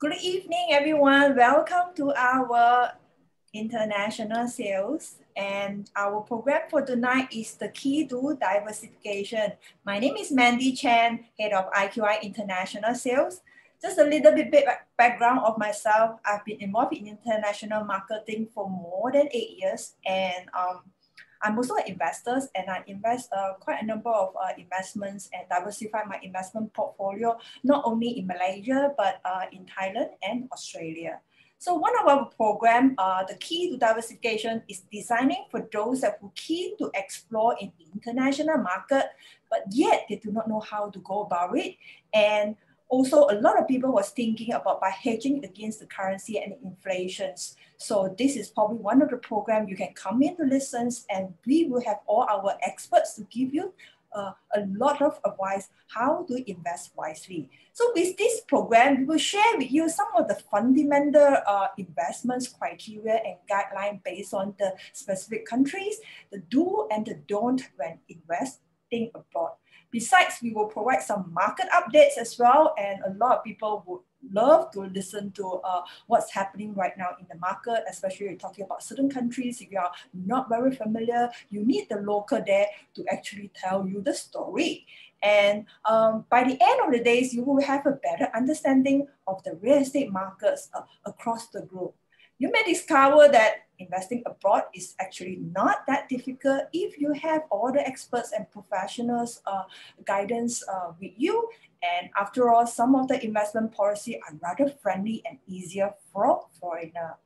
Good evening, everyone. Welcome to our international sales. And our program for tonight is the key to diversification. My name is Mandy Chen, head of IQI International Sales. Just a little bit background of myself. I've been involved in international marketing for more than 8 years. And I'm also an investor, and I invest quite a number of investments and diversify my investment portfolio, not only in Malaysia, but in Thailand and Australia. So one of our program, the key to diversification, is designing for those that who keen to explore in international market, but yet they do not know how to go about it. And also, a lot of people was thinking about by hedging against the currency and inflations. So this is probably one of the programs you can come in to listen, and we will have all our experts to give you a lot of advice how to invest wisely. So with this program, we will share with you some of the fundamental investments criteria and guidelines based on the specific countries, the do and the don't when investing abroad. Besides, we will provide some market updates as well, and a lot of people would love to listen to what's happening right now in the market, especially when you're talking about certain countries. If you are not very familiar, you need the local there to actually tell you the story. And by the end of the days, you will have a better understanding of the real estate markets across the globe. You may discover that investing abroad is actually not that difficult if you have all the experts and professionals guidance with you. And after all, some of the investment policy are rather friendly and easier for foreigner.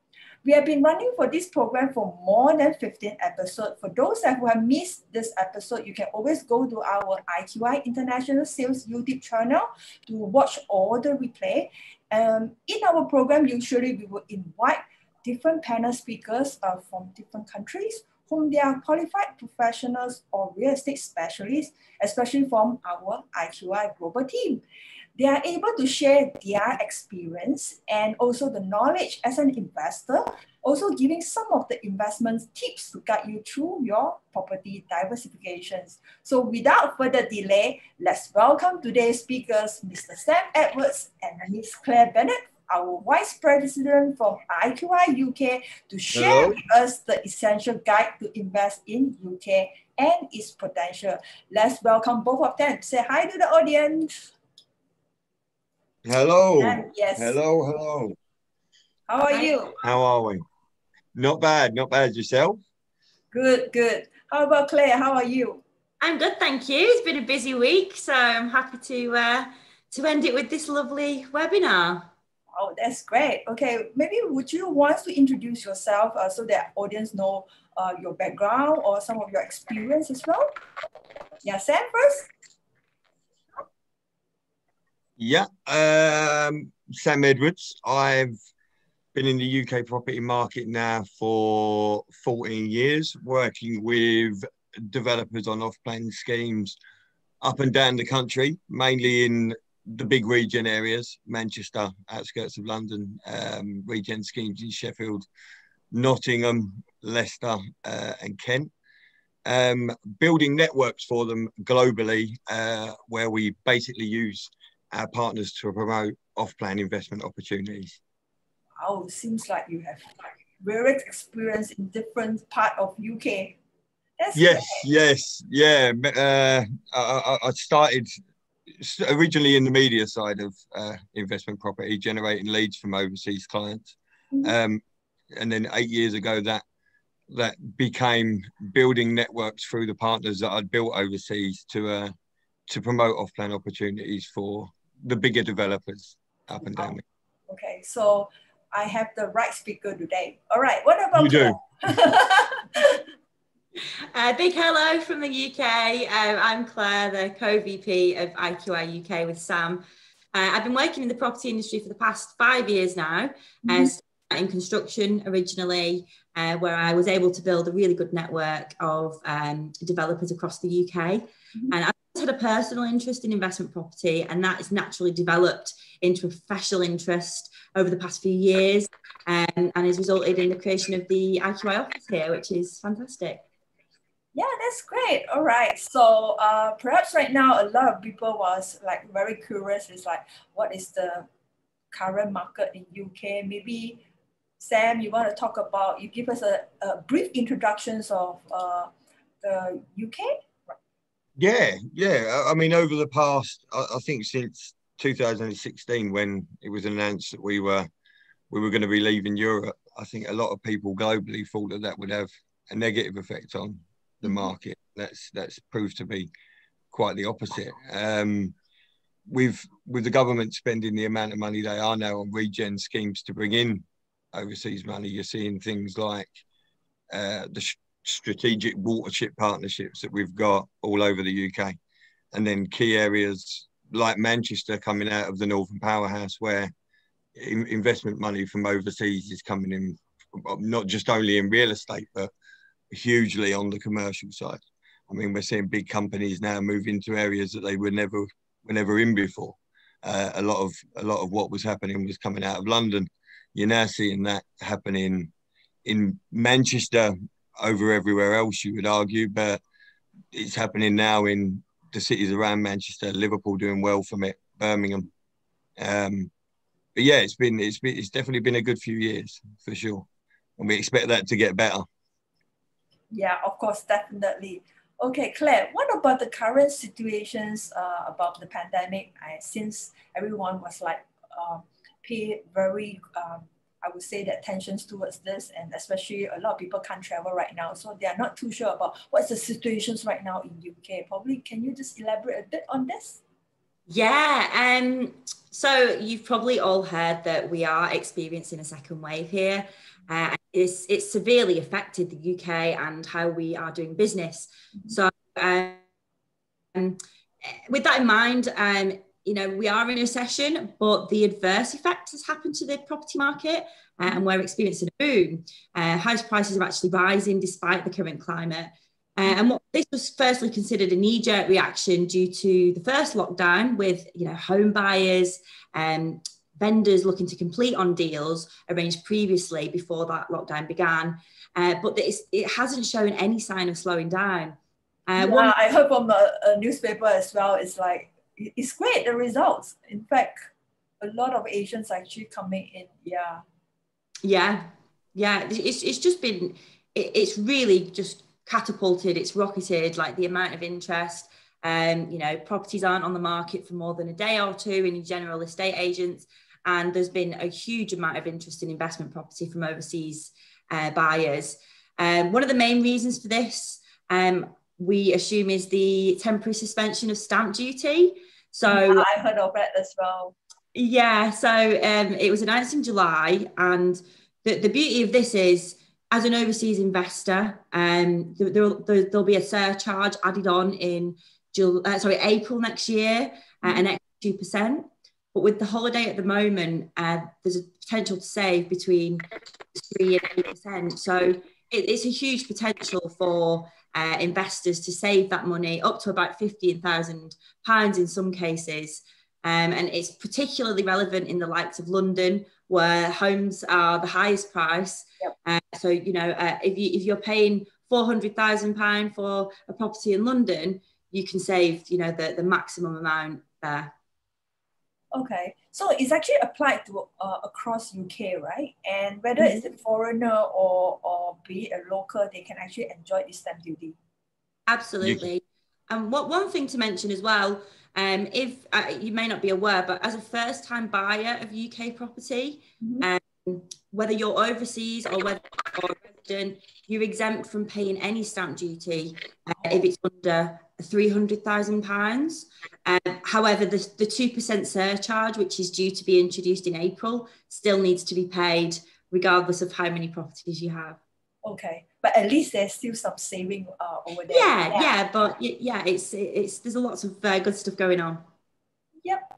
We have been running for this program for more than 15 episodes. For those who have missed this episode, you can always go to our IQI International Sales YouTube channel to watch all the replay. In our program, usually we will invite different panel speakers from different countries whom they are qualified professionals or real estate specialists, especially from our IQI global team. They are able to share their experience and also the knowledge as an investor, also giving some of the investment tips to guide you through your property diversifications. So without further delay, let's welcome today's speakers, Mr. Sam Edwards and Ms. Claire Bennett, our Vice President from IQI UK, to share with us the essential guide to invest in UK and its potential. Let's welcome both of them. Say hi to the audience. Hello. Yes. Hello. How are you? How are we? Not bad. Yourself? Good. How about Claire? How are you? I'm good, thank you. It's been a busy week, so I'm happy to end it with this lovely webinar. Oh, that's great. Okay, maybe would you want to introduce yourself so that audience know your background or some of your experience as well? Yeah, Sam first. Yeah, Sam Edwards. I've been in the UK property market now for 14 years, working with developers on off-plan schemes up and down the country, mainly in the big region areas, Manchester, outskirts of London, region schemes in Sheffield, Nottingham, Leicester, and Kent. Building networks for them globally, where we basically use our partners to promote off-plan investment opportunities. Wow, seems like you have varied experience in different parts of UK. That's yes. Yeah. I started originally in the media side of investment property, generating leads from overseas clients. Mm-hmm. And then 8 years ago, that became building networks through the partners that I'd built overseas to promote off-plan opportunities for the bigger developers up and down. Okay, so I have the right speaker today. All right, what about you? Do. Big hello from the UK. I'm Claire, the co-VP of IQI UK with Sam. I've been working in the property industry for the past 5 years now, in construction originally, where I was able to build a really good network of developers across the UK. And I've had a personal interest in investment property, and that has naturally developed into a professional interest over the past few years, and has resulted in the creation of the IQI office here, which is fantastic. Yeah, that's great. All right. So perhaps right now a lot of people was like very curious. It's like, what is the current market in UK. Maybe Sam, you want to talk about, you give us a brief introductions of the UK? Yeah. I mean, over the past, I think since 2016, when it was announced that we were going to be leaving Europe, I think a lot of people globally thought that that would have a negative effect on the market. That's proved to be quite the opposite. With the government spending the amount of money they are now on regen schemes to bring in overseas money, you're seeing things like the strategic watership partnerships that we've got all over the UK, and then key areas like Manchester coming out of the Northern Powerhouse, where investment money from overseas is coming in, not just only in real estate, but hugely on the commercial side. I mean, we're seeing big companies now move into areas that they were never in before. A lot of what was happening was coming out of London. You're now seeing that happening in Manchester over everywhere else, you would argue, but it's happening now in the cities around Manchester. Liverpool doing well from it, Birmingham. But yeah, it's definitely been a good few years for sure, and we expect that to get better. Yeah, of course, definitely. Okay, Claire, what about the current situations about the pandemic? Since everyone was like pay very, I would say, that attentions towards this, and especially a lot of people can't travel right now, so they are not too sure about what's the situations right now in UK. Probably, can you just elaborate a bit on this? Yeah, so you've probably all heard that we are experiencing a second wave here. It's severely affected the UK and how we are doing business. So with that in mind, we are in a recession, but the adverse effect has happened to the property market, and we're experiencing a boom. House prices are actually rising despite the current climate. And what this was firstly considered a knee-jerk reaction due to the first lockdown, with home buyers and vendors looking to complete on deals arranged previously before that lockdown began. But it hasn't shown any sign of slowing down. I heard from a newspaper as well. It's like, it's great, the results. In fact, a lot of Asians actually coming in. Yeah. It's just been, it's really just catapulted, it's rocketed, like the amount of interest. Properties aren't on the market for more than a day or two in general estate agents, and there's been a huge amount of interest in investment property from overseas buyers. One of the main reasons for this, we assume, is the temporary suspension of stamp duty. So I heard of that as well. Yeah, so it was announced in July, and the beauty of this is, as an overseas investor, there'll be a surcharge added on in April next year, an extra 2%. But with the holiday at the moment, there's a potential to save between 3 and 8%. So it's a huge potential for investors to save that money, up to about £15,000 in some cases. And it's particularly relevant in the likes of London, where homes are the highest price. Yep. So, if you're paying £400,000 for a property in London, you can save, the maximum amount there. Okay, so it's actually applied to across UK, right? And whether it's a foreigner or be it a local, they can actually enjoy this stamp duty. Absolutely. And one thing to mention as well, if you may not be aware, but as a first-time buyer of UK property, whether you're overseas or whether you're a resident, you're exempt from paying any stamp duty if it's under £300,000. However, the 2% surcharge, which is due to be introduced in April, still needs to be paid regardless of how many properties you have. Okay, but at least there's still some saving over there. But it's there's lots of good stuff going on. Yep.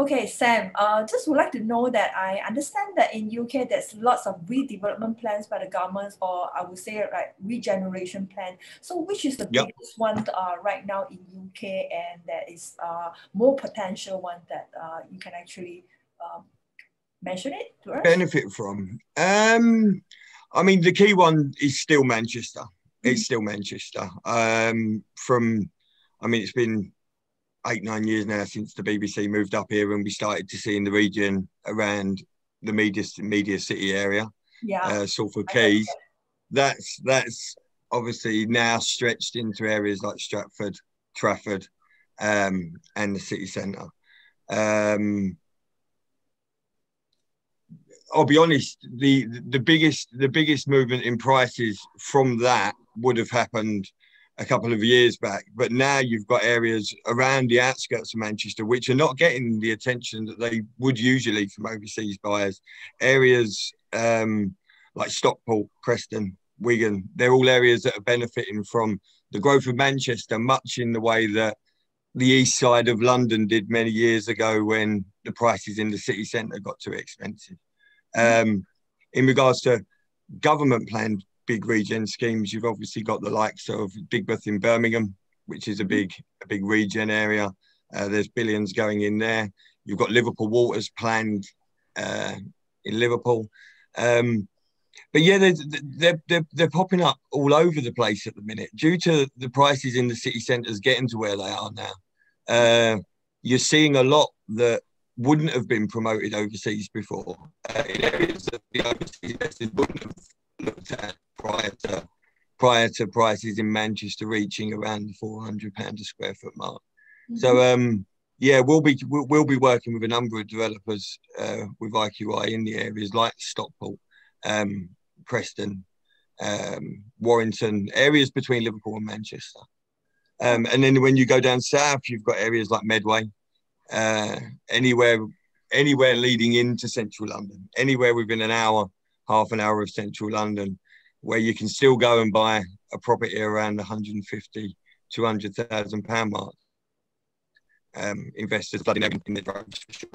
Okay, Sam, just would like to know that I understand that in UK there's lots of redevelopment plans by the government, or I would say like regeneration plan. So which is the biggest one right now in UK, and there is more potential one that you can actually mention it to us? Benefit from? I mean, the key one is still Manchester. It's still Manchester. It's been 8-9 years now since the BBC moved up here, and we started to see in the region around the media city area, Salford Keys. That's obviously now stretched into areas like Stratford, Trafford, and the city centre. I'll be honest, the biggest movement in prices from that would have happened a couple of years back, but now you've got areas around the outskirts of Manchester which are not getting the attention that they would usually from overseas buyers. Areas like Stockport, Preston, Wigan, they're all areas that are benefiting from the growth of Manchester, much in the way that the east side of London did many years ago when the prices in the city centre got too expensive. In regards to government planned big regen schemes, you've obviously got the likes of Bigbeth in Birmingham, which is a big regen area. There's billions going in there. You've got Liverpool Waters planned in Liverpool. But yeah, they're popping up all over the place at the minute due to the prices in the city centres getting to where they are now. You're seeing a lot that wouldn't have been promoted overseas before, in areas that the overseas investors wouldn't have looked at prior to prices in Manchester reaching around the £400 a square foot mark. So yeah, we'll be working with a number of developers with IQI in the areas like Stockport, Preston, Warrington, areas between Liverpool and Manchester. And then when you go down south, you've got areas like Medway, anywhere leading into central London, anywhere within half an hour of central London, where you can still go and buy a property around the £150,000 to £200,000 mark. Investors flooding everything in the droves for sure.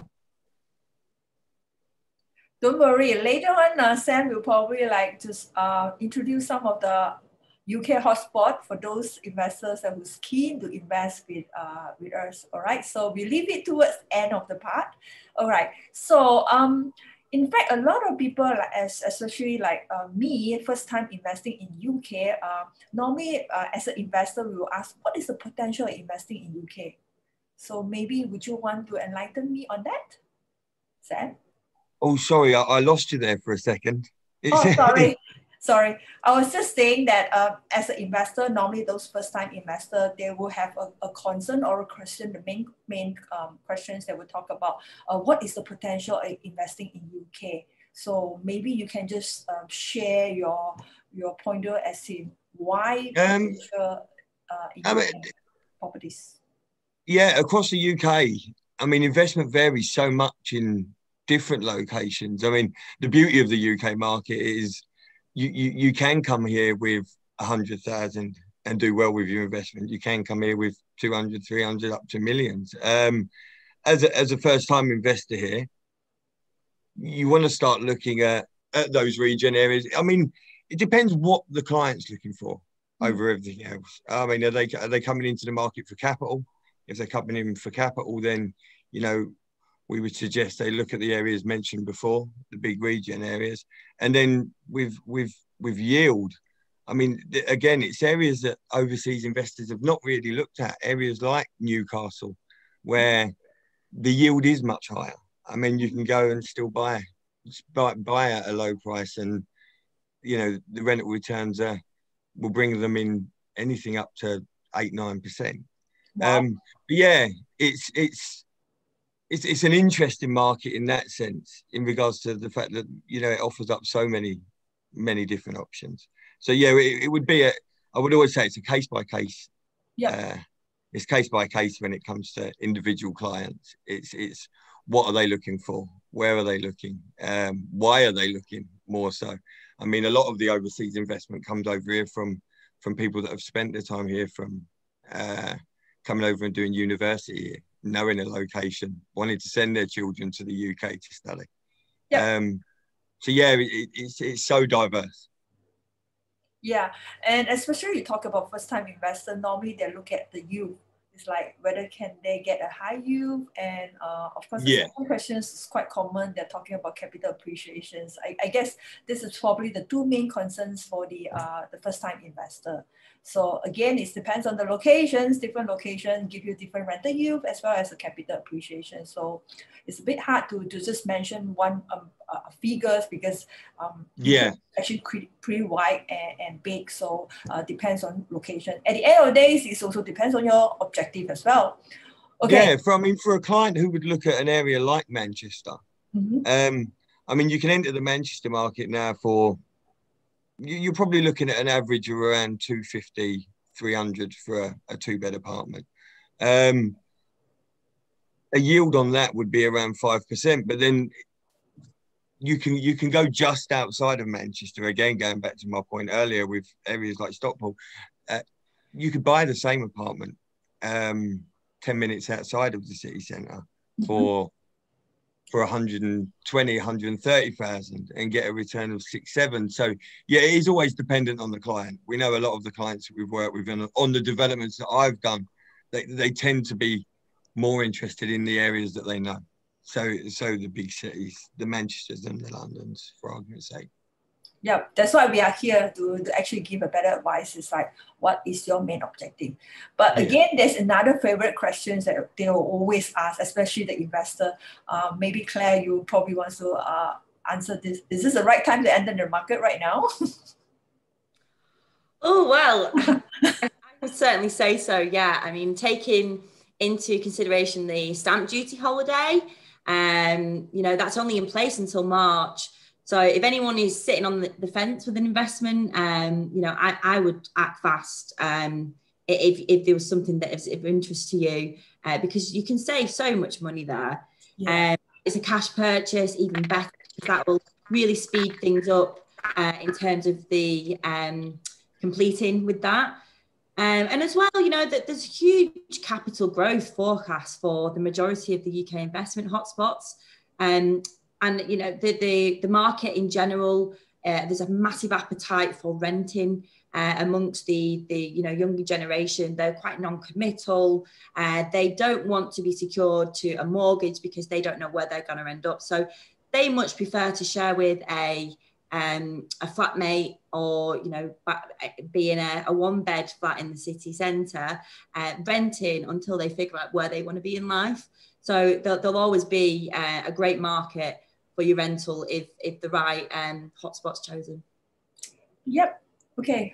Don't worry, later on, Sam will probably like to introduce some of the UK hotspot for those investors who's keen to invest with us. All right, so we leave it towards the end of the part. All right, so in fact, a lot of people, especially like me, first time investing in UK, normally as an investor, we will ask, what is the potential of investing in UK? So maybe would you want to enlighten me on that, Sam? Oh, sorry, I lost you there for a second. Oh, sorry. Sorry. I was just saying that as an investor, normally those first-time investors, they will have a concern or a question. The main questions that we talk about, what is the potential of investing in UK? So maybe you can just share your pointer as in why in properties. Yeah, across the UK, I mean, investment varies so much in different locations. I mean, the beauty of the UK market is you can come here with 100,000 and do well with your investment. You can come here with 200, 300, up to millions. As a first-time investor here, you want to start looking at those region areas. I mean, it depends what the client's looking for over everything else. I mean, are they coming into the market for capital? If they're coming in for capital, then, you know, we would suggest they look at the areas mentioned before, the big region areas. And then with yield, I mean, again, it's areas that overseas investors have not really looked at, areas like Newcastle, where the yield is much higher. I mean, you can go and still buy at a low price, and, you know, the rental returns will bring them in anything up to 8-9%. Wow. But yeah, it's an interesting market in that sense, in regards to the fact that, you know, it offers up so many different options. So yeah, it would be I would always say it's a case by case. Yeah. It's case by case when it comes to individual clients. It's what are they looking for? Where are they looking? Why are they looking more so? I mean, a lot of the overseas investment comes over here from people that have spent their time here, from coming over and doing university here, knowing a location, wanting to send their children to the UK to study. Yeah. So yeah, it's so diverse. Yeah, and especially you talk about first-time investor, normally they look at the yield. It's like whether can they get a high yield, and of course the second question is quite common. They're talking about capital appreciations. I guess this is probably the two main concerns for the first-time investor. So again, it depends on the locations. Different locations give you different rental yield as well as the capital appreciation. So it's a bit hard to just mention one figures, because actually pretty wide and big. So depends on location. At the end of the day, it also depends on your objective as well. Okay. Yeah, for a client who would look at an area like Manchester, I mean, you can enter the Manchester market now for, you're probably looking at an average of around 250, 300 for a two-bed apartment. A yield on that would be around 5%, but then you can go just outside of Manchester. Again, going back to my point earlier with areas like Stockport, you could buy the same apartment 10 minutes outside of the city centre for 120, 130,000 and get a return of 6-7. So yeah, it is always dependent on the client. We know a lot of the clients that we've worked with, and on the developments that I've done, they tend to be more interested in the areas that they know. So the big cities, the Manchesters and the Londons, for argument's sake. Yeah, that's why we are here to actually give a better advice. It's like, what is your main objective? But again, there's another favorite questions that they will always ask, especially the investor. Maybe Claire, you probably want to answer this. Is this the right time to enter the market right now? Oh, well, I would certainly say so, yeah. I mean, taking into consideration the stamp duty holiday, you know, that's only in place until March. So if anyone is sitting on the fence with an investment, you know, I would act fast if there was something that is of interest to you, because you can save so much money there. It's a cash purchase, even better, because that will really speed things up in terms of the completing with that. And as well, you know, that there's huge capital growth forecast for the majority of the UK investment hotspots. And, you know, the market in general, there's a massive appetite for renting amongst the you know, younger generation. They're quite non-committal. They don't want to be secured to a mortgage because they don't know where they're going to end up. So they much prefer to share with a flatmate, or, you know, be in a one-bed flat in the city centre, renting until they figure out where they want to be in life. So there'll always be a great market for your rental if the right hotspot's chosen. Yep. Okay.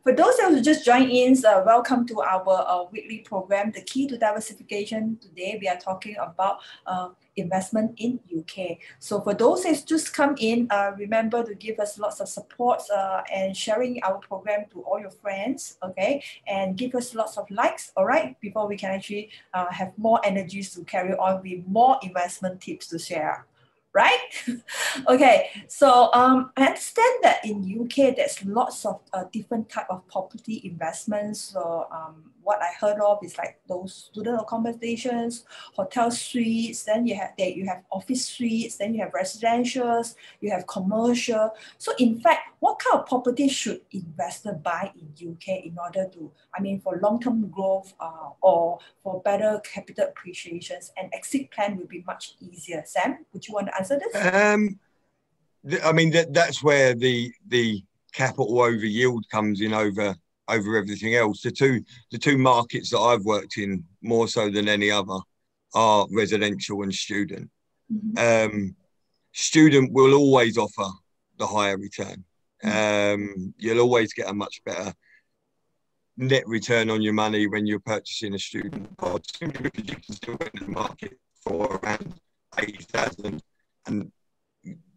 For those who just joined in, welcome to our weekly program, The Key to Diversification. Today we are talking about investment in UK. So for those who just come in, remember to give us lots of support and sharing our program to all your friends, okay? And give us lots of likes, all right? Before we can actually have more energies to carry on with more investment tips to share. Right? Okay, so I understand that in UK there's lots of different type of property investments. So what I heard of is like those student accommodations, hotel suites, then you have office suites, then you have residentials, you have commercial. So in fact, what kind of property should investor buy in UK in order to, I mean, for long-term growth or for better capital appreciations, and exit plan will be much easier? Sam, would you want to answer this? I mean, that's where the capital over yield comes in over everything else. The two markets that I've worked in more so than any other are residential and student. Student will always offer the higher return. You'll always get a much better net return on your money when you're purchasing a student pod, simply because you can still enter the market for around 80,000, and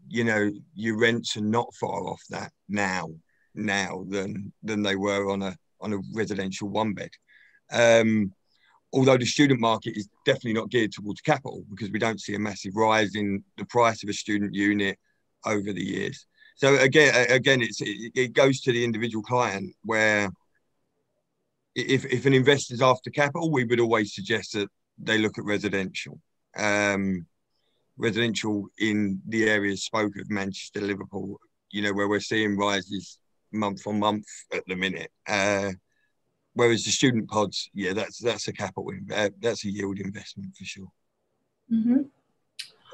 you know your rents are not far off that now than they were on a residential one bed. Although the student market is definitely not geared towards capital, because we don't see a massive rise in the price of a student unit over the years. So again, it goes to the individual client, where if an investor's after capital, we would always suggest that they look at residential. Residential in the areas spoke of, Manchester, Liverpool, you know, where we're seeing rises month on month at the minute, Whereas the student pods, yeah, that's a capital, that's a yield investment for sure. Mm-hmm.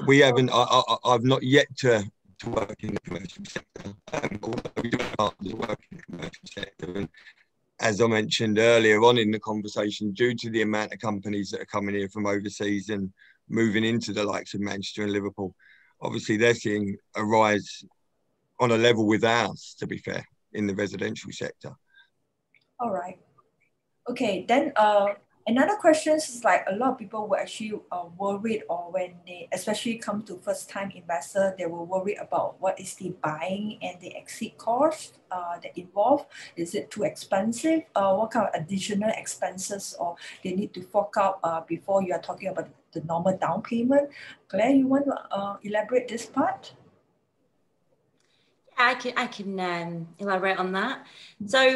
We haven't. I've not yet to work in the commercial sector. Although we do have partners that work in the commercial sector, and as I mentioned earlier on in the conversation, due to the amount of companies that are coming here from overseas and moving into the likes of Manchester and Liverpool, obviously they're seeing a rise on a level with ours, to be fair, in the residential sector. All right. Okay, then another question is like a lot of people were actually worried, or when they especially come to first time investor, they were worried about what is the buying and the exit cost that involved. Is it too expensive? What kind of additional expenses or they need to fork out before you are talking about the normal down payment? Claire, you want to elaborate this part? I can elaborate on that. So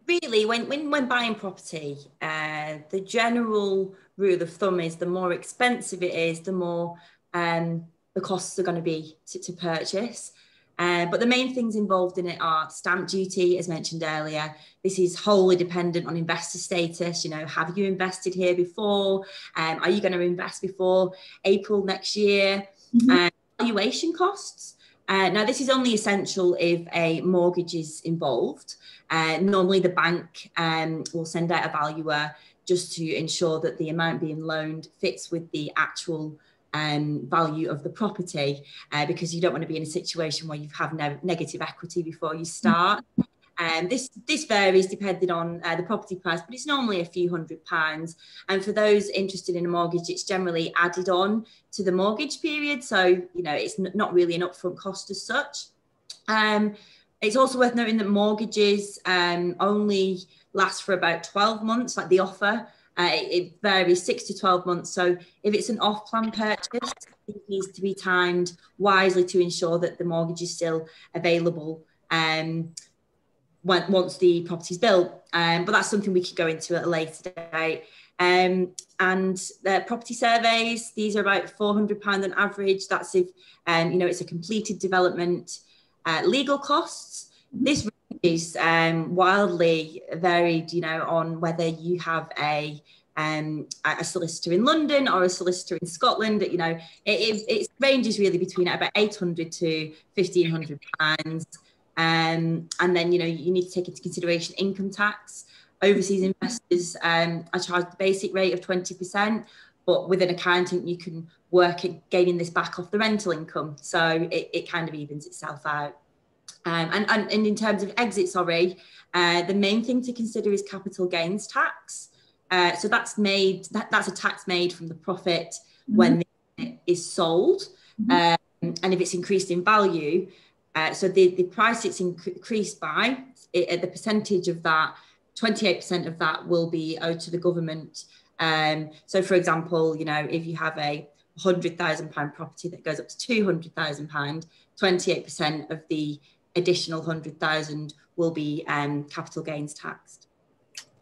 really, when buying property, the general rule of thumb is the more expensive it is, the more the costs are going to be to purchase. But the main things involved in it are stamp duty, as mentioned earlier. This is wholly dependent on investor status. You know, have you invested here before? Are you going to invest before April next year? Valuation costs. Now, this is only essential if a mortgage is involved. Normally, the bank will send out a valuer just to ensure that the amount being loaned fits with the actual value of the property, because you don't want to be in a situation where you have negative equity before you start. This varies depending on the property price, but it's normally a few £100s. And for those interested in a mortgage, it's generally added on to the mortgage period. So, you know, it's not really an upfront cost as such. It's also worth noting that mortgages only last for about 12 months, like the offer. It varies 6 to 12 months. So if it's an off-plan purchase, it needs to be timed wisely to ensure that the mortgage is still available once the property's built. But that's something we could go into at a later date. And the property surveys, these are about £400 on average. That's if you know, it's a completed development. Legal costs, this is wildly varied, you know, on whether you have a solicitor in London or a solicitor in Scotland. You know, it ranges really between about £800 to £1,500. And then, you know, you need to take into consideration income tax. Overseas investors are charged the basic rate of 20%, but with an accountant, you can work at gaining this back off the rental income. So it kind of evens itself out. And in terms of exit, the main thing to consider is capital gains tax. So that's a tax made from the profit when it is sold. And if it's increased in value, so the price it's increased by, the percentage of that, 28% of that will be owed to the government. So for example, you know, if you have a £100,000 property that goes up to £200,000, 28% of the additional 100,000 will be capital gains taxed.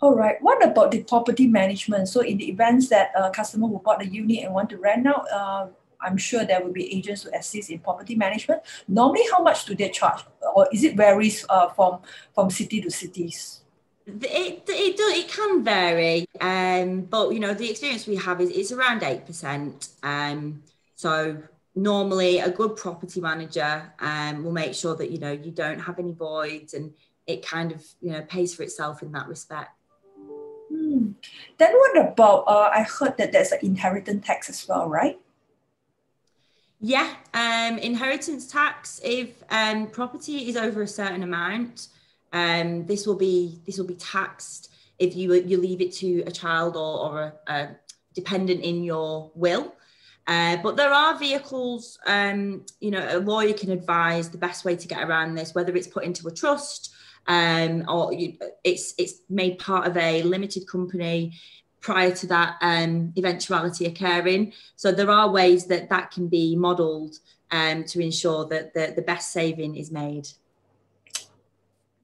All right. What about the property management? So in the events that a customer who bought a unit and want to rent out, I'm sure there will be agents who assist in property management. Normally, how much do they charge? Or is it varies from city to cities? It can vary, but you know, the experience we have is it's around 8%. So normally a good property manager will make sure that, you know, you don't have any voids, and it kind of, you know, pays for itself in that respect. Then what about, I heard that there's an inheritance tax as well, right? Yeah, inheritance tax, if property is over a certain amount, this will be taxed if you leave it to a child or a dependent in your will. But there are vehicles, you know, a lawyer can advise the best way to get around this, whether it's put into a trust or it's made part of a limited company prior to that eventuality occurring. So there are ways that can be modelled to ensure that the best saving is made.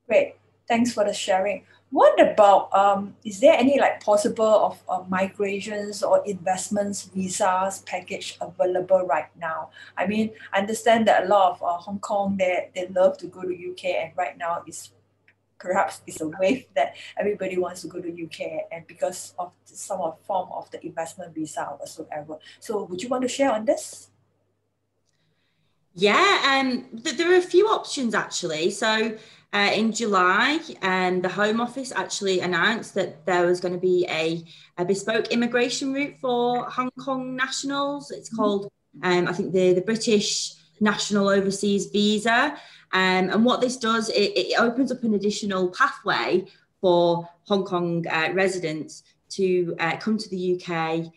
Great, thanks for the sharing. What about, is there any like possible of migrations or investments visas package available right now? I mean, I understand that a lot of Hong Kong, they love to go to UK, and right now it's perhaps it's a wave that everybody wants to go to UK, and because of some form of the investment visa or whatsoever. So would you want to share on this? Yeah, there are a few options actually. So in July, the Home Office actually announced that there was going to be a bespoke immigration route for Hong Kong nationals. It's called, I think, the British National Overseas Visa. And what this does, it opens up an additional pathway for Hong Kong residents to come to the UK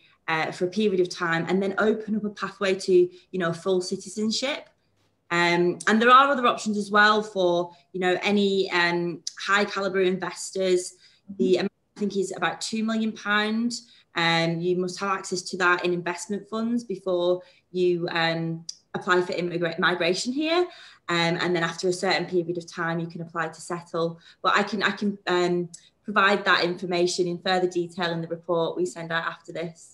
for a period of time, and then open up a pathway to, full citizenship. And there are other options as well for, any high caliber investors. The amount, I think, is about £2 million. You must have access to that in investment funds before you apply for migration here. And then after a certain period of time, you can apply to settle. But I can provide that information in further detail in the report we send out after this.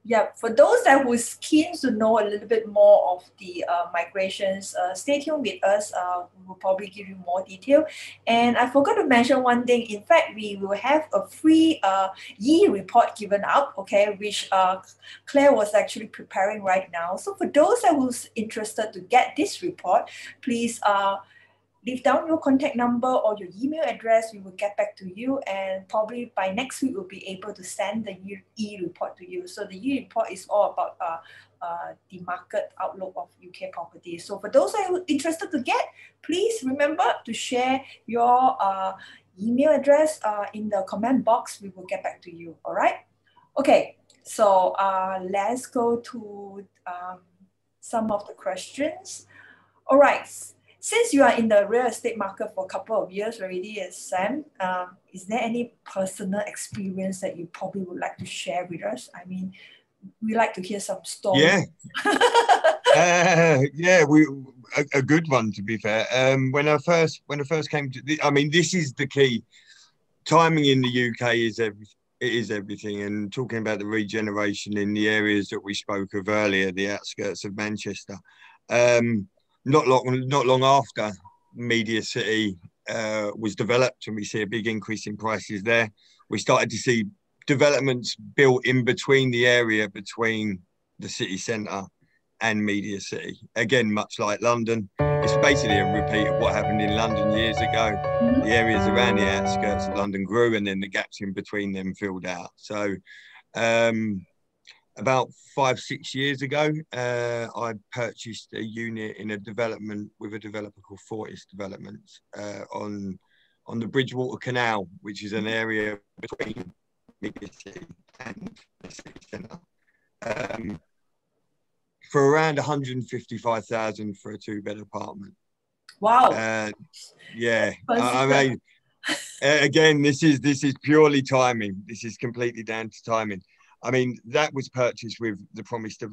Yeah, for those that was keen to know a little bit more of the migrations, stay tuned with us. We will probably give you more detail. And I forgot to mention one thing. In fact, we will have a free report given out, okay, which Claire was actually preparing right now. So for those that was interested to get this report, please leave down your contact number or your email address. We will get back to you, and probably by next week we'll be able to send the e-report to you. So the e-report is all about the market outlook of UK property. So for those that are interested to get, please remember to share your email address in the comment box. We will get back to you. All right. Okay. So let's go to some of the questions. All right. Since you are in the real estate market for a couple of years already, Sam, is there any personal experience that you probably would like to share with us? I mean, we like to hear some stories. Yeah, yeah, a good one, to be fair. When I first came to, this is the key. Timing in the UK is everything. And talking about the regeneration in the areas that we spoke of earlier, the outskirts of Manchester. Not long after Media City was developed, and we see a big increase in prices there, we started to see developments built in between the area between the city centre and Media City. Again, much like London, it's basically a repeat of what happened in London years ago. The areas around the outskirts of London grew, and then the gaps in between them filled out. So about 5-6 years ago, I purchased a unit in a development with a developer called Fortis Developments on the Bridgewater Canal, which is an area between Media City and the city centre, for around 155,000 for a 2-bed apartment. Wow. Yeah, I mean, again, this is purely timing. This is completely down to timing. I mean, that was purchased with the promise of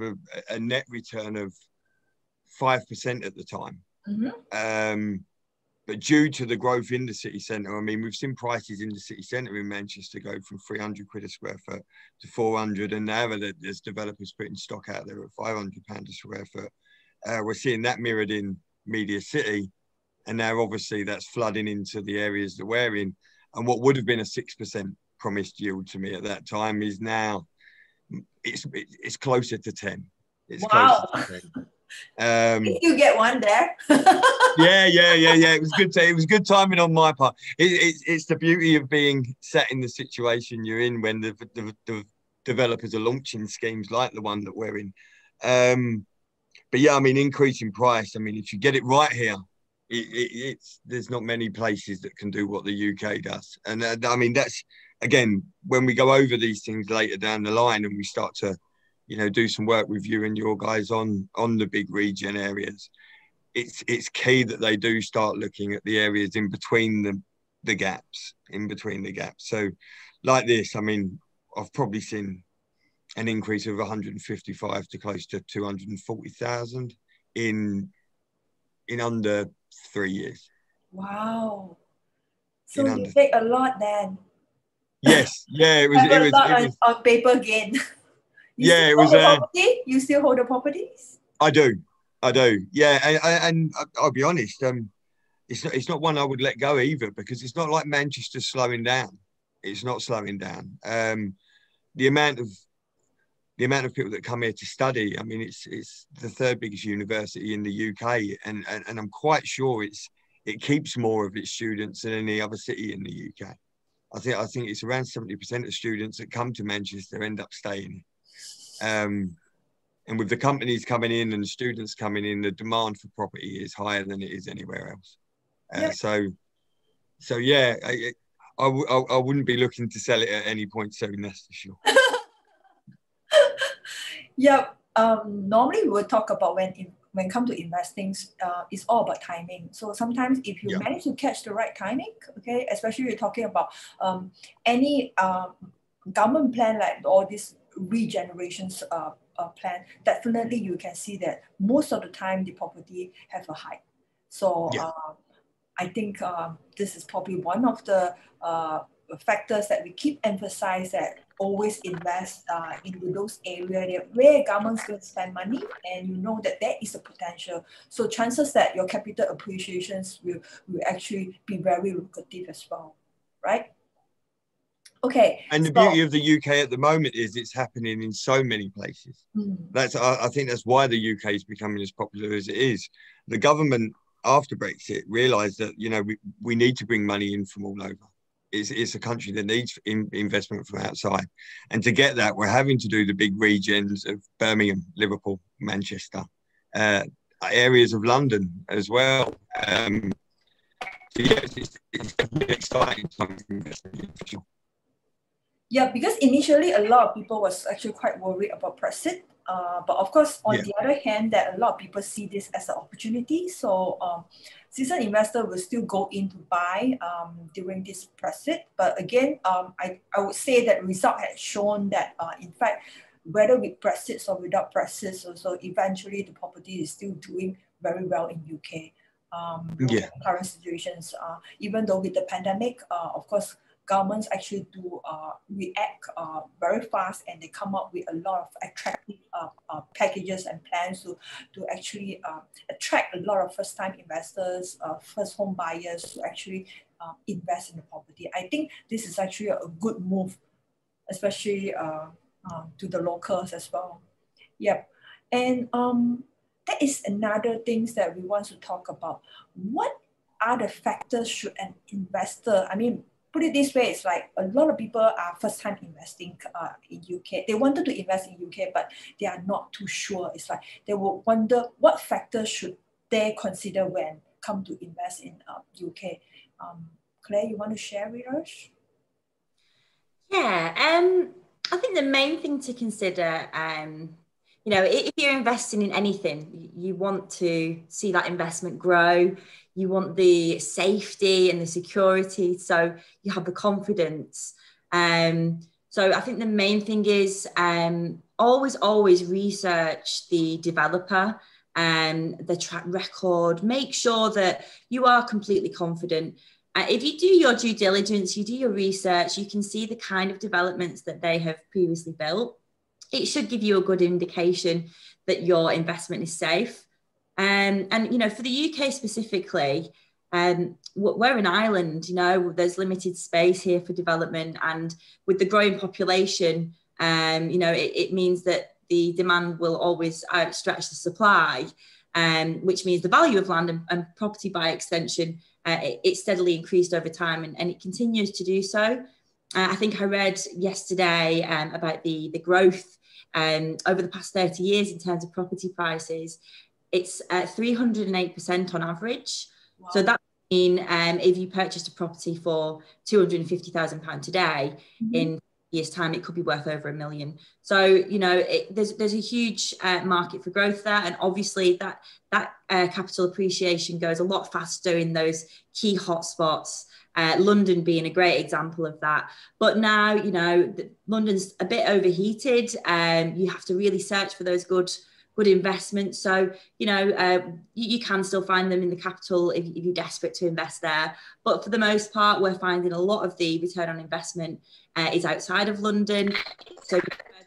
a net return of 5% at the time. But due to the growth in the city centre, I mean, we've seen prices in the city centre in Manchester go from 300 quid a square foot to 400, and now there's developers putting stock out there at £500 a square foot. We're seeing that mirrored in Media City, and now obviously that's flooding into the areas that we're in. And what would have been a 6% promised yield to me at that time is now it's closer to 10. It's wow. Closer to 10. You get one there. Yeah. It was good. It was good timing on my part. It's the beauty of being set in the situation you're in when the developers are launching schemes like the one that we're in. But yeah, I mean, increasing price. I mean, if you get it right here, there's not many places that can do what the UK does. And I mean, that's, again, when we go over these things later down the line and we start to, do some work with you and your guys on the big regen areas, it's key that they do start looking at the areas in between the gaps, So like this, I mean, I've probably seen an increase of 155 to close to 240,000 in under 3 years. Wow. So you take a lot then. Yes, yeah, it was on paper gain. You still hold the properties? I do. Yeah, and I'll be honest. it's not one I would let go either, because it's not like Manchester's slowing down. It's not slowing down. The amount of people that come here to study, I mean, it's the third biggest university in the UK, and I'm quite sure it keeps more of its students than any other city in the UK. I think it's around 70% of students that come to Manchester end up staying. And with the companies coming in and the students coming in, the demand for property is higher than it is anywhere else. So yeah, I wouldn't be looking to sell it at any point soon, that's for sure. Yeah. Normally we will talk about when it comes to investing, it's all about timing. So sometimes if you manage to catch the right timing, okay, especially you're talking about any government plan, like all these regenerations plan, definitely you can see that most of the time the property have a hype. So I think this is probably one of the factors that we keep emphasize, that always invest into those areas where government's going to spend money, and you know that there is a potential. So chances that your capital appreciations will actually be very lucrative as well, right? Okay. And the beauty of the UK at the moment is it's happening in so many places. I think that's why the UK is becoming as popular as it is. The government after Brexit realised that, you know, we need to bring money in from all over. It's a country that needs investment from outside. And to get that, we're having to do the big regions of Birmingham, Liverpool, Manchester, areas of London as well. So yeah, it's definitely exciting time for investment, for sure. Yeah, because initially a lot of people was actually quite worried about Brexit. But of course, on the other hand, that a lot of people see this as an opportunity. So seasoned investor will still go in to buy during this Brexit. But again, I would say that result has shown that in fact, whether with Brexit or without Brexit, so eventually the property is still doing very well in UK. Current situations, even though with the pandemic, of course, governments actually do react very fast, and they come up with a lot of attractive packages and plans to actually attract a lot of first-time investors, first home buyers to actually invest in the property. I think this is actually a good move, especially to the locals as well. Yep. And that is another things that we want to talk about. What are the factors should an investor, I mean, put it this way, it's like a lot of people are first time investing in UK. They wanted to invest in UK, but they are not too sure. It's like they will wonder what factors should they consider when come to invest in UK. Claire, you want to share with us? Yeah, I think the main thing to consider, you know, if you're investing in anything, you want to see that investment grow. You want the safety and the security, so you have the confidence. So I think the main thing is always research the developer and the track record. Make sure that you are completely confident. If you do your due diligence, you do your research, you can see the kind of developments that they have previously built. It should give you a good indication that your investment is safe. And you know, for the UK specifically, we're an island, you know, there's limited space here for development, and with the growing population, you know, it means that the demand will always outstretch the supply, which means the value of land and property by extension, it steadily increased over time, and it continues to do so. I think I read yesterday about the growth over the past 30 years in terms of property prices. It's 308% on average. Wow. So that means if you purchased a property for £250,000 today, in years' time, it could be worth over £1 million. So, you know, there's a huge market for growth there. And obviously that capital appreciation goes a lot faster in those key hotspots. London being a great example of that. But now, you know, London's a bit overheated. You have to really search for those good investments. So, you know, you can still find them in the capital if you're desperate to invest there. But for the most part, we're finding a lot of the return on investment is outside of London. So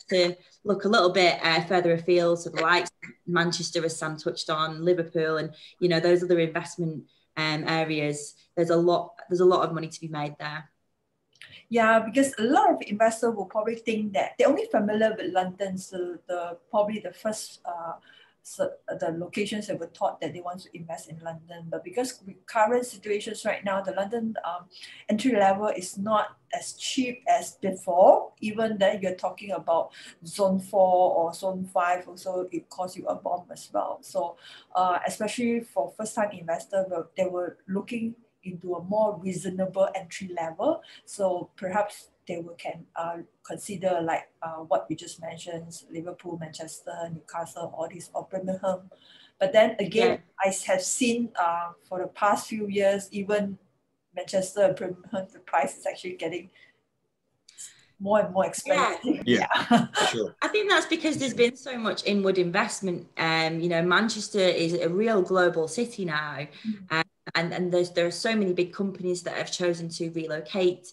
to look a little bit further afield, so the likes of Manchester, as Sam touched on, Liverpool, and, you know, those other investment areas, there's a lot of money to be made there. Yeah, because a lot of investors will probably think that they're only familiar with London, so probably the first the locations that were thought that they want to invest in London. But because with current situations right now, the London entry level is not as cheap as before. Even then, you're talking about zone 4 or zone 5, also it costs you a bomb as well. So especially for first-time investors, they were looking into a more reasonable entry level. So perhaps they can consider like what we just mentioned, Liverpool, Manchester, Newcastle, all these, or Birmingham. But then again, I have seen for the past few years, even Manchester and Birmingham, the price is actually getting more and more expensive. Yeah. Sure. I think that's because there's been so much inward investment. You know, Manchester is a real global city now. And there are so many big companies that have chosen to relocate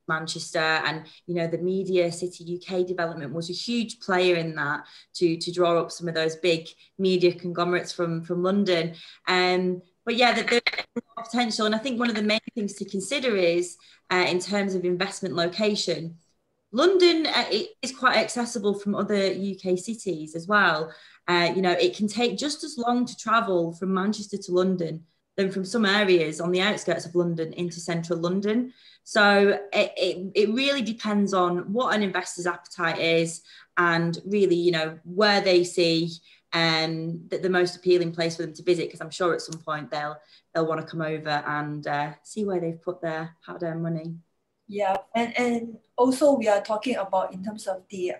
Manchester, and you know, the Media City UK development was a huge player in that to draw up some of those big media conglomerates from London. But yeah, there's a lot of potential, and I think one of the main things to consider is in terms of investment location, London is quite accessible from other UK cities as well. You know, it can take just as long to travel from Manchester to London than from some areas on the outskirts of London into central London. So it really depends on what an investor's appetite is, and really, you know, where they see the most appealing place for them to visit, because I'm sure at some point they'll want to come over and see where they've put their hard-earned money. Yeah, and also we are talking about in terms of the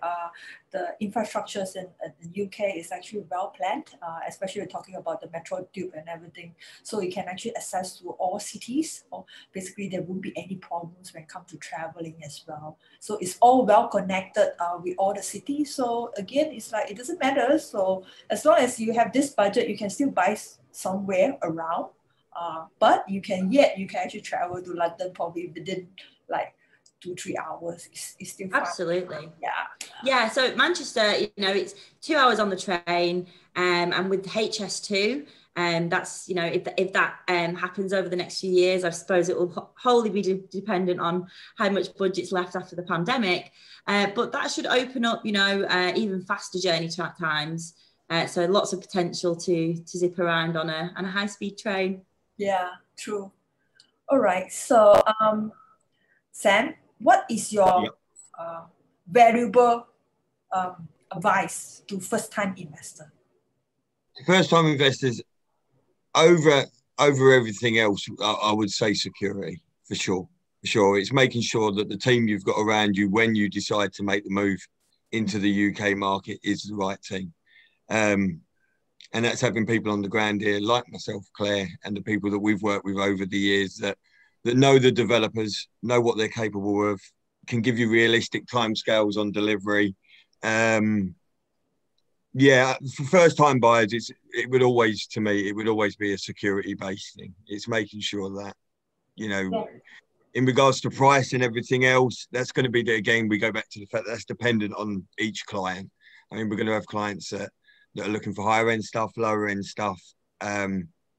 infrastructures in the UK is actually well planned, especially we're talking about the metro tube and everything. So you can actually access to all cities, or basically there won't be any problems when it comes to traveling as well. So it's all well connected with all the cities. So again, it's like it doesn't matter. So as long as you have this budget, you can still buy somewhere around. But you can actually travel to London probably within like 2-3 hours. It's still fine. Absolutely. Yeah. So Manchester, you know, it's 2 hours on the train, and with HS2, that's, you know, if that happens over the next few years, I suppose it will wholly be dependent on how much budget's left after the pandemic. But that should open up, you know, even faster journey times. So lots of potential to zip around on a high-speed train. Yeah, true. All right. So, Sam, what is your valuable advice to first-time investor? First-time investors, over everything else, I would say security, for sure. For sure. It's making sure that the team you've got around you when you decide to make the move into the UK market is the right team. And that's having people on the ground here, like myself, Claire, and the people that we've worked with over the years that know the developers, know what they're capable of, can give you realistic timescales on delivery. Yeah, for first-time buyers, it would always be a security-based thing. It's making sure that, you know, in regards to price and everything else, that's going to be, again, we go back to the fact that that's dependent on each client. I mean, we're going to have clients that are looking for higher end stuff, lower end stuff.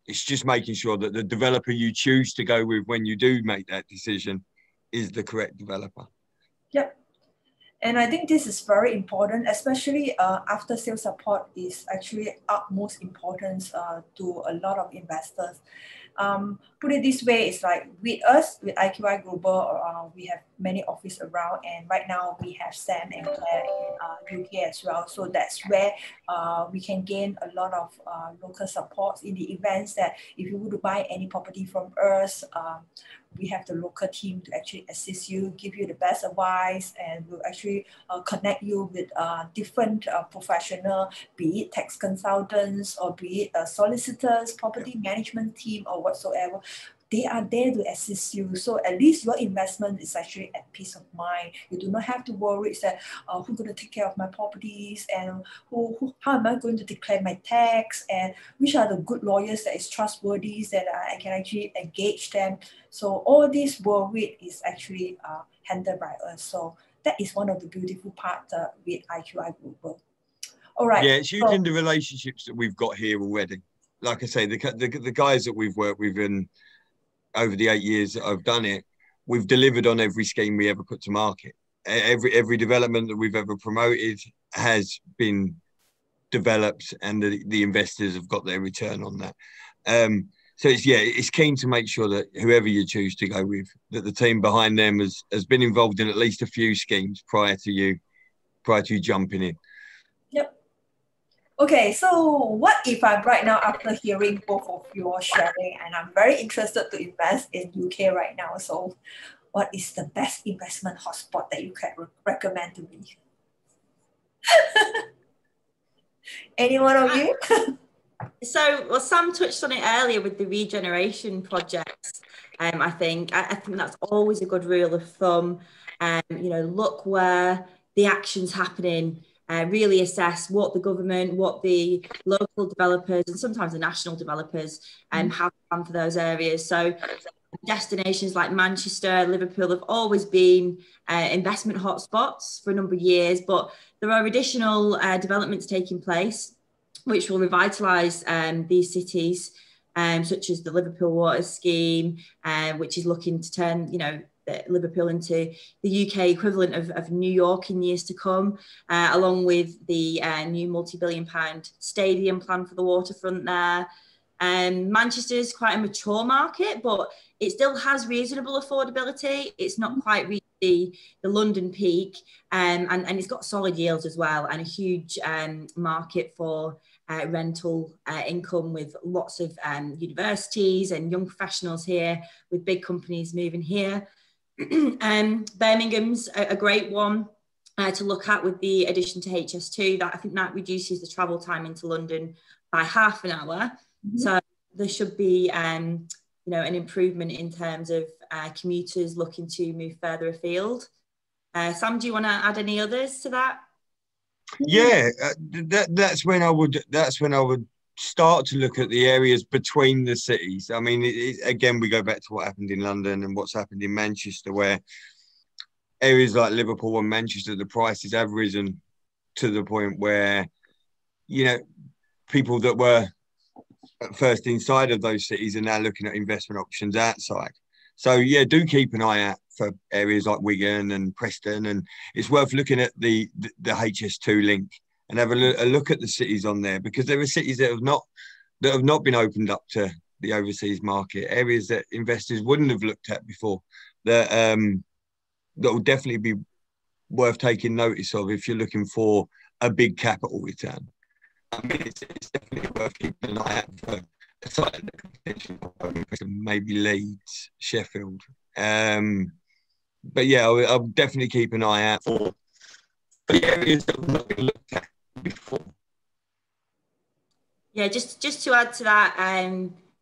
It's just making sure that the developer you choose to go with when you do make that decision is the correct developer. Yep. And I think this is very important, especially after sales support is actually utmost importance to a lot of investors. Put it this way, it's like with us, with IQI Global, we have many offices around, and right now we have Sam and Claire in UK as well. So that's where we can gain a lot of local support in the events that if you would buy any property from us, we have the local team to actually assist you, give you the best advice, and we'll actually connect you with different professional, be it tax consultants or be it solicitors, property management team or whatsoever. They are there to assist you. So at least your investment is actually at peace of mind. You do not have to worry that who's going to take care of my properties, and how am I going to declare my tax, and which are the good lawyers that is trustworthy that I can actually engage them. So all this worry is actually handled by us. So that is one of the beautiful parts with IQI Global. All right. Yeah, it's huge in the relationships that we've got here already. like I say, the guys that we've worked with and over the 8 years that I've done it, we've delivered on every scheme we ever put to market. Every development that we've ever promoted has been developed, and the investors have got their return on that. So it's keen to make sure that whoever you choose to go with, that the team behind them has been involved in at least a few schemes prior to you jumping in. Yep. Okay, so what if I'm right now, after hearing both of your sharing, and I'm very interested to invest in UK right now, so what is the best investment hotspot that you can recommend to me? Any one of you? So, well, Sam touched on it earlier with the regeneration projects. I think that's always a good rule of thumb. Look where the action's happening. Really assess what the government, what the local developers, and sometimes the national developers have planned for those areas. So destinations like Manchester, Liverpool have always been investment hotspots for a number of years, but there are additional developments taking place which will revitalise these cities, such as the Liverpool Water Scheme, which is looking to turn, Liverpool into the UK equivalent of New York in years to come, along with the new multi-billion-pound stadium plan for the waterfront there. Manchester is quite a mature market, but it still has reasonable affordability. It's not quite reached the London peak, and it's got solid yields as well, and a huge market for rental income, with lots of universities and young professionals here, with big companies moving here. Birmingham's a great one to look at with the addition to HS2. I think that reduces the travel time into London by half an hour. So there should be an improvement in terms of commuters looking to move further afield. Sam, do you want to add any others to that? Yeah, that's when I would start to look at the areas between the cities. I mean, again, we go back to what happened in London and what's happened in Manchester, where areas like Liverpool and Manchester, the prices have risen to the point where, people that were at first inside of those cities are now looking at investment options outside. So yeah, do keep an eye out for areas like Wigan and Preston, and it's worth looking at the HS2 link and have a look at the cities on there, because there are cities that have not been opened up to the overseas market, areas that investors wouldn't have looked at before, that will definitely be worth taking notice of if you're looking for a big capital return. I mean, it's definitely worth keeping an eye out for a site that could maybe Leeds, Sheffield. But yeah, I'll definitely keep an eye out for the areas that have not been looked at before. Yeah, just to add to that,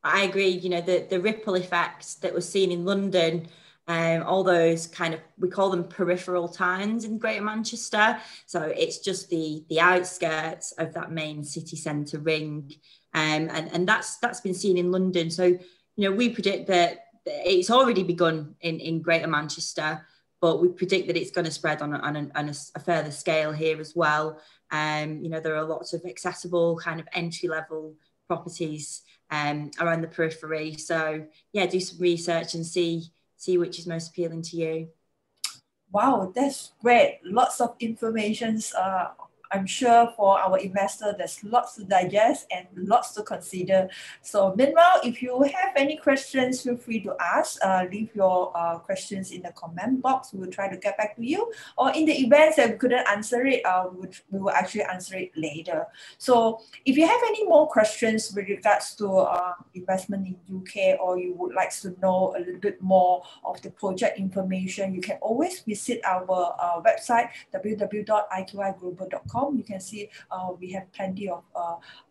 I agree. The ripple effects that we're seeing in London, all those we call them peripheral towns in Greater Manchester. So it's just the outskirts of that main city centre ring, and that's been seen in London. So we predict that it's already begun in Greater Manchester, but we predict that it's going to spread on a further scale here as well. There are lots of accessible entry-level properties around the periphery. So yeah, do some research and see which is most appealing to you. Wow, that's great. Lots of information. I'm sure for our investor, there's lots to digest and lots to consider. So meanwhile, if you have any questions, feel free to ask. Leave your questions in the comment box. We will try to get back to you. Or in the event that we couldn't answer it, we will actually answer it later. So if you have any more questions with regards to investment in UK, or you would like to know a little bit more of the project information, you can always visit our website, www.iqiglobal.com. You can see we have plenty of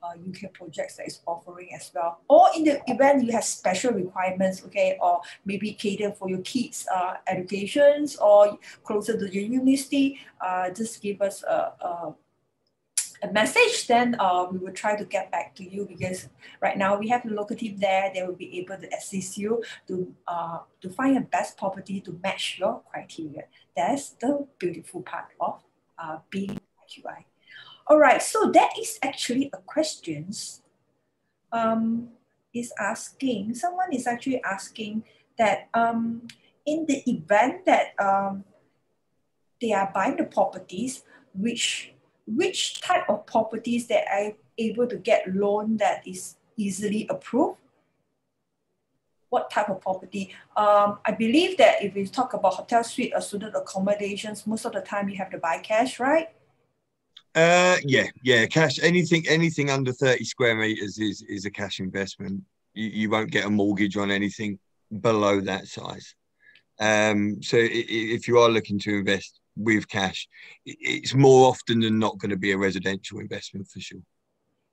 UK projects that is offering as well. Or in the event you have special requirements, okay, or maybe cater for your kids' educations or closer to your university, just give us a message, then we will try to get back to you, because right now we have a local team there. They will be able to assist you to find a best property to match your criteria. That's the beautiful part of being IQI. All right, so that is actually a questions is asking, someone is actually asking that in the event that they are buying the properties, which type of properties that are able to get loan that is easily approved? What type of property? I believe that if we talk about hotel suite or student accommodations, most of the time you have to buy cash, right? Yeah, cash. Anything under 30 square meters is a cash investment. You won't get a mortgage on anything below that size. So if you are looking to invest with cash, it's more often than not going to be a residential investment for sure.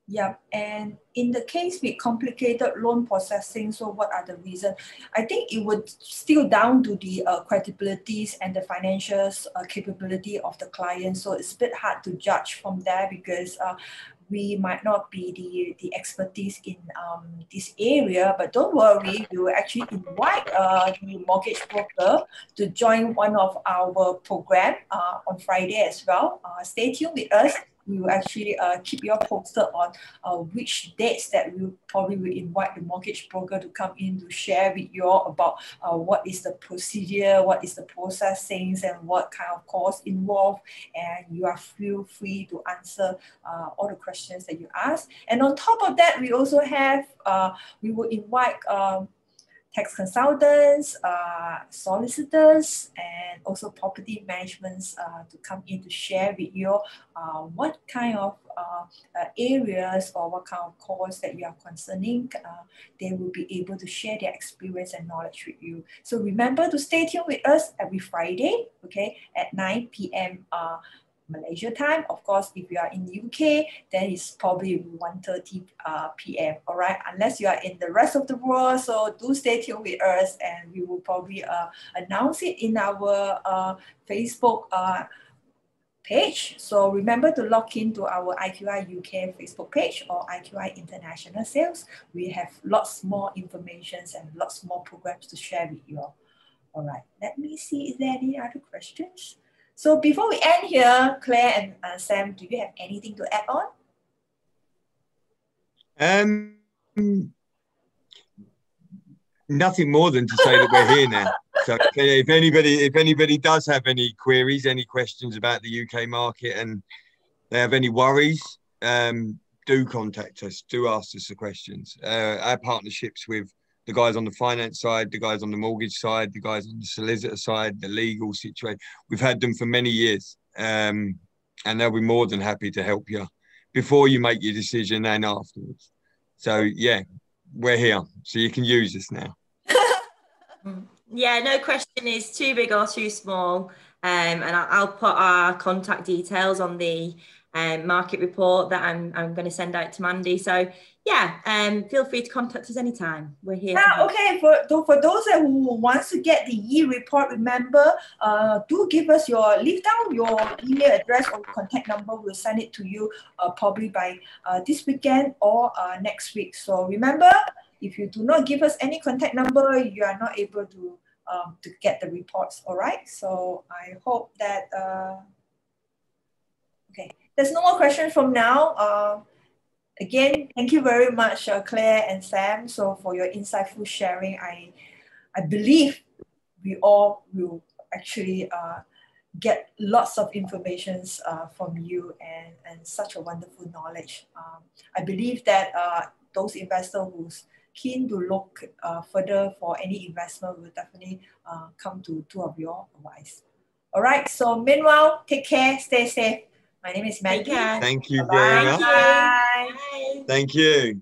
Yeah, and in the case with complicated loan processing, so what are the reasons? I think it would still down to the credibilities and the financial capability of the client. So it's a bit hard to judge from there because we might not be the expertise in this area, but don't worry, we will actually invite the mortgage broker to join one of our program on Friday as well. Stay tuned with us. We will actually keep you posted on which dates that we probably will invite the mortgage broker to come in to share with you all about what is the procedure, what is the processing, and what kind of costs involved. And you are feel free to answer all the questions that you ask. And on top of that, we also have, we will invite tax consultants, solicitors, and also property managements to come in to share with you what kind of areas or what kind of course that you are concerning. They will be able to share their experience and knowledge with you. So remember to stay tuned with us every Friday, okay, at 9 p.m. Malaysia time. Of course, if you are in UK, then it's probably 1:30 p.m. All right, unless you are in the rest of the world. So do stay tuned with us, and we will probably announce it in our Facebook page. So remember to log into our IQI UK Facebook page or IQI International Sales. We have lots more information and lots more programs to share with you all. All right, let me see. Is there any other questions? So before we end here, Claire and Sam, do you have anything to add on? Nothing more than to say that we're here now. So if anybody does have any queries, any questions about the UK market, and they have any worries, do contact us. Do ask us the questions. Our partnerships with the guys on the finance side, the guys on the mortgage side, the guys on the solicitor side, the legal situation, we've had them for many years, and they'll be more than happy to help you before you make your decision and afterwards. So yeah, we're here, so you can use us now. Yeah, no question is too big or too small, and I'll put our contact details on the market report that I'm going to send out to Mandy. So yeah, feel free to contact us anytime. We're here. Okay, for those who wants to get the e-report, remember, do give us leave down your email address or contact number. We'll send it to you probably by this weekend or next week. So remember, if you do not give us any contact number, you are not able to get the reports. All right. So I hope that okay. There's no more questions from now. Again, thank you very much, Claire and Sam, so for your insightful sharing. I believe we all will actually get lots of information from you and such a wonderful knowledge. I believe that those investors who's keen to look further for any investment will definitely come to two of your advice. All right, so meanwhile, take care, stay safe. My name is Mandy. Thank you Bye. very much. Bye. Thank you.